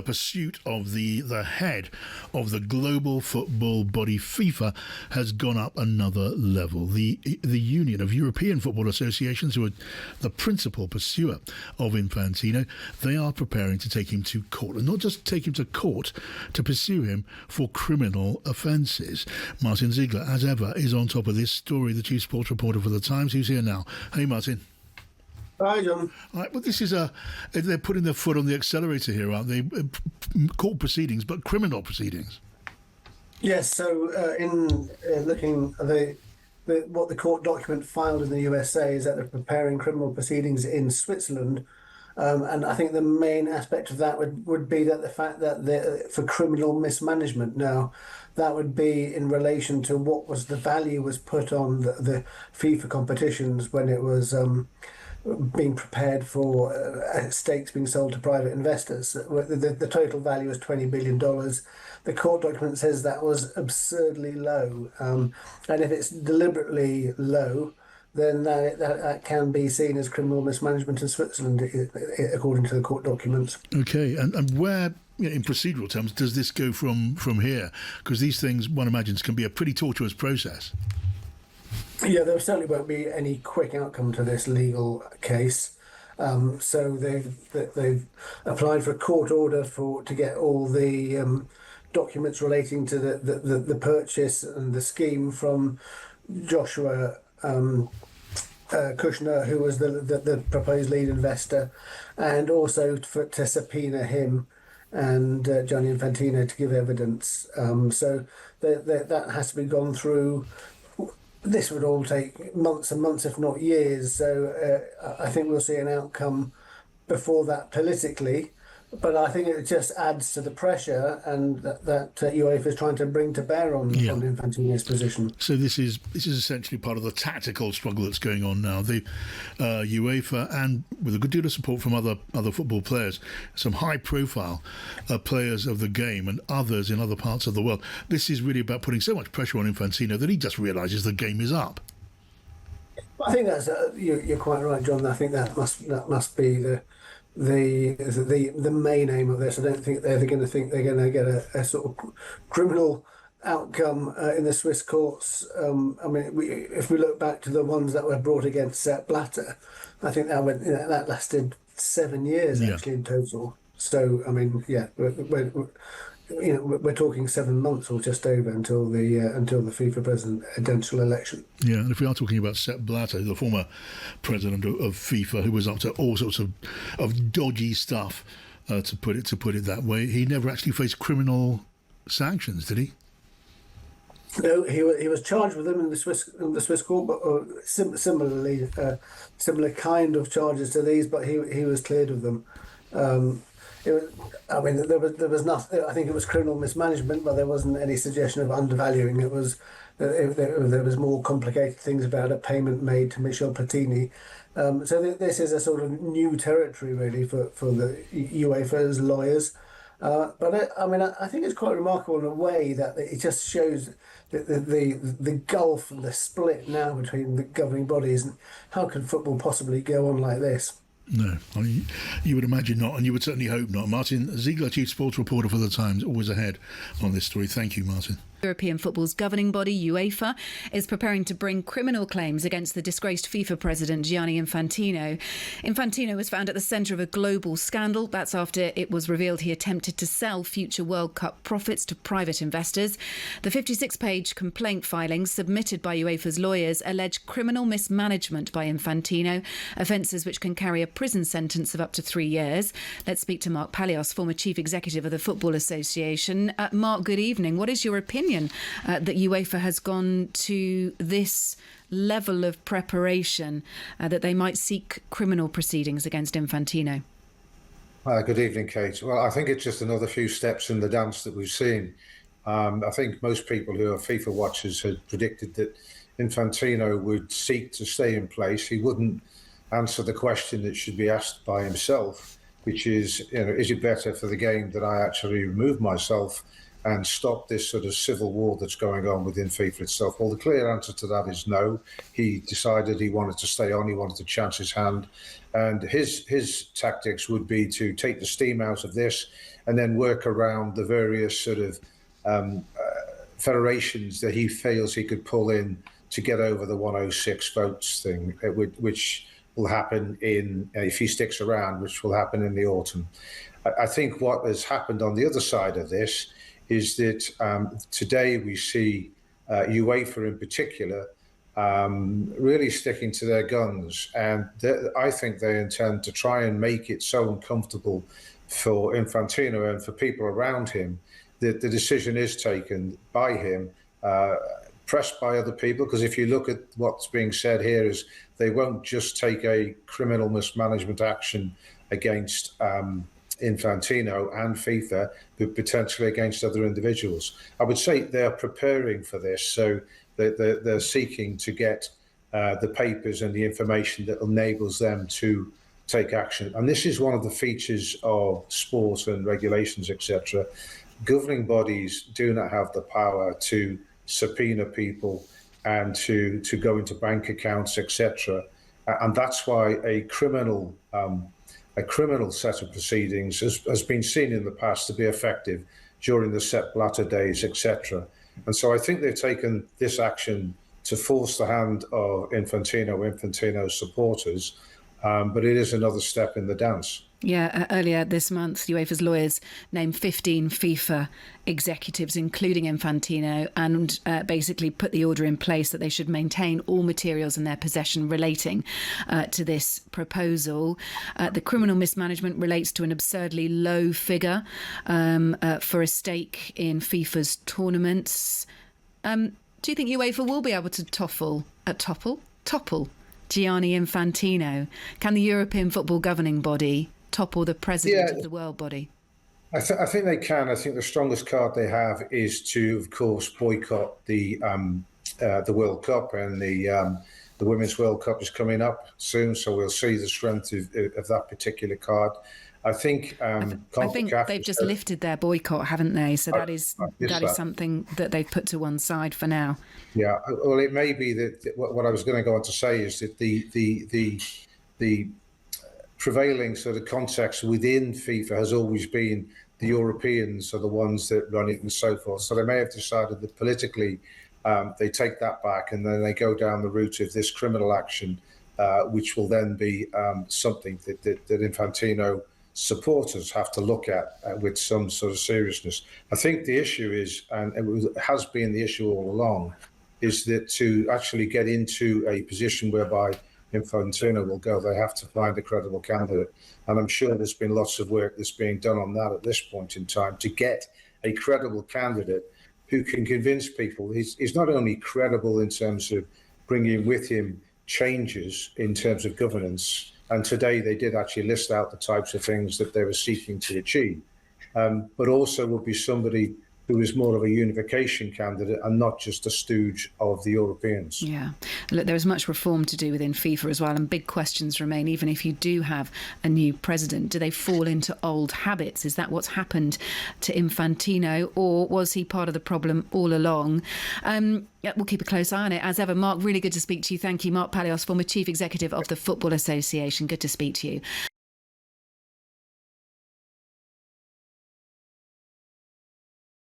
pursuit of the head of the global football body FIFA has gone up another level. The Union of European Football Associations, who are the principal pursuer of Infantino, they are preparing to take him to court, and not just take him to court, to pursue him for criminal offences. Martin Ziegler, as ever, is on top of this story, the chief sports reporter for the Times, who's here now. Hey, Martin. Hi, John. All right, well, this is they're putting their foot on the accelerator here, aren't they? Court proceedings, but criminal proceedings. Yes, so in looking at what the court document filed in the USA is that they're preparing criminal proceedings in Switzerland. And I think the main aspect of that would be that the fact that for criminal mismanagement. Now, that would be in relation to what was the value was put on the FIFA competitions when it was being prepared for stakes being sold to private investors. The total value is $20 billion. The court document says that was absurdly low. And if it's deliberately low, then that can be seen as criminal mismanagement in Switzerland, according to the court documents. Okay, and where, in procedural terms, does this go from here? Because these things, one imagines, can be a pretty tortuous process. Yeah, there certainly won't be any quick outcome to this legal case. So they've applied for a court order to get all the documents relating to the purchase and the scheme from Joshua Kushner, who was the proposed lead investor, and also to subpoena him and Gianni Infantino to give evidence. So that has to be gone through. This would all take months and months, if not years. So I think we'll see an outcome before that politically. But I think it just adds to the pressure and that UEFA is trying to bring to bear on Infantino's position. So this is essentially part of the tactical struggle that's going on now. The UEFA, and with a good deal of support from other football players, some high-profile players of the game and others in other parts of the world. This is really about putting so much pressure on Infantino that he just realises the game is up. I think that's you're quite right, John. I think that must be the main aim of this. I don't think they're going to think they're going to get a sort of criminal outcome in the Swiss courts. I mean, if we look back to the ones that were brought against Sepp Blatter, I think that lasted 7 years actually in total. So I mean, we're talking 7 months or just over until the FIFA presidential election. Yeah, and if we are talking about Sepp Blatter, the former president of FIFA, who was up to all sorts of dodgy stuff, to put it that way, he never actually faced criminal sanctions, did he? No, he was charged with them in the Swiss court, but similar kind of charges to these, but he was cleared of them. There was nothing. I think it was criminal mismanagement, but there wasn't any suggestion of undervaluing. It was there was more complicated things about a payment made to Michel Platini. So this is a sort of new territory really for the UEFA's lawyers. But I think it's quite remarkable in a way that it just shows the gulf and the split now between the governing bodies, and how can football possibly go on like this? No, you would imagine not, and you would certainly hope not. Martin Ziegler, chief sports reporter for the Times, always ahead on this story. Thank you, Martin. European football's governing body, Uefa, is preparing to bring criminal claims against the disgraced FIFA president Gianni Infantino. Infantino was found at the centre of a global scandal. That's after it was revealed he attempted to sell future World Cup profits to private investors. The 56-page complaint filing submitted by UEFA's lawyers allege criminal mismanagement by Infantino, offences which can carry a prison sentence of up to 3 years. Let's speak to Mark Palios, former chief executive of the Football Association. Mark, good evening. What is your opinion that UEFA has gone to this level of preparation, that they might seek criminal proceedings against Infantino? Good evening, Kate. Well, I think it's just another few steps in the dance that we've seen. I think most people who are FIFA watchers had predicted that Infantino would seek to stay in place. He wouldn't answer the question that should be asked by himself, which is, is it better for the game that I actually remove myself and stop this sort of civil war that's going on within FIFA itself? Well, the clear answer to that is no. He decided he wanted to stay on, he wanted to chance his hand, and his tactics would be to take the steam out of this and then work around the various sort of federations that he feels he could pull in to get over the 106 votes thing, which will happen if he sticks around, which will happen in the autumn. I think what has happened on the other side of this is that today we see UEFA in particular really sticking to their guns, and I think they intend to try and make it so uncomfortable for Infantino and for people around him that the decision is taken by him, pressed by other people, because if you look at what's being said here is they won't just take a criminal mismanagement action against Infantino and FIFA, but potentially against other individuals. I would say they're preparing for this, so they're seeking to get the papers and the information that enables them to take action. And this is one of the features of sport and regulations, etc. Governing bodies do not have the power to subpoena people and to go into bank accounts, etc. And that's why a criminal set of proceedings has been seen in the past to be effective during the Sepp Blatter days, etc. And so I think they've taken this action to force the hand of Infantino's supporters, but it is another step in the dance. Yeah, earlier this month, UEFA's lawyers named 15 FIFA executives, including Infantino, and basically put the order in place that they should maintain all materials in their possession relating to this proposal. The criminal mismanagement relates to an absurdly low figure for a stake in FIFA's tournaments. Do you think UEFA will be able to topple Gianni Infantino? Can the European football governing body topple the president of the world body? I think they can. I think the strongest card they have is to, of course, boycott the World Cup, and the Women's World Cup is coming up soon, so we'll see the strength of that particular card. I think they've just lifted their boycott, haven't they? So that is something that they've put to one side for now. Yeah, well, it may be that what I was going to go on to say is that the prevailing sort of context within FIFA has always been the Europeans are the ones that run it and so forth. So they may have decided that politically they take that back, and then they go down the route of this criminal action, which will then be something that Infantino supporters have to look at with some sort of seriousness. I think the issue is, and it has been the issue all along, is that to actually get into a position whereby Infantino will go, they have to find a credible candidate. And I'm sure there's been lots of work that's being done on that at this point in time to get a credible candidate who can convince people. He's not only credible in terms of bringing with him changes in terms of governance, and today they did actually list out the types of things that they were seeking to achieve, but also will be somebody who is more of a unification candidate and not just a stooge of the Europeans. Yeah. Look, there is much reform to do within FIFA as well, and big questions remain, even if you do have a new president. Do they fall into old habits? Is that what's happened to Infantino, or was he part of the problem all along? Yeah, we'll keep a close eye on it. As ever, Mark, really good to speak to you. Thank you. Mark Palios, former Chief Executive of the Football Association. Good to speak to you.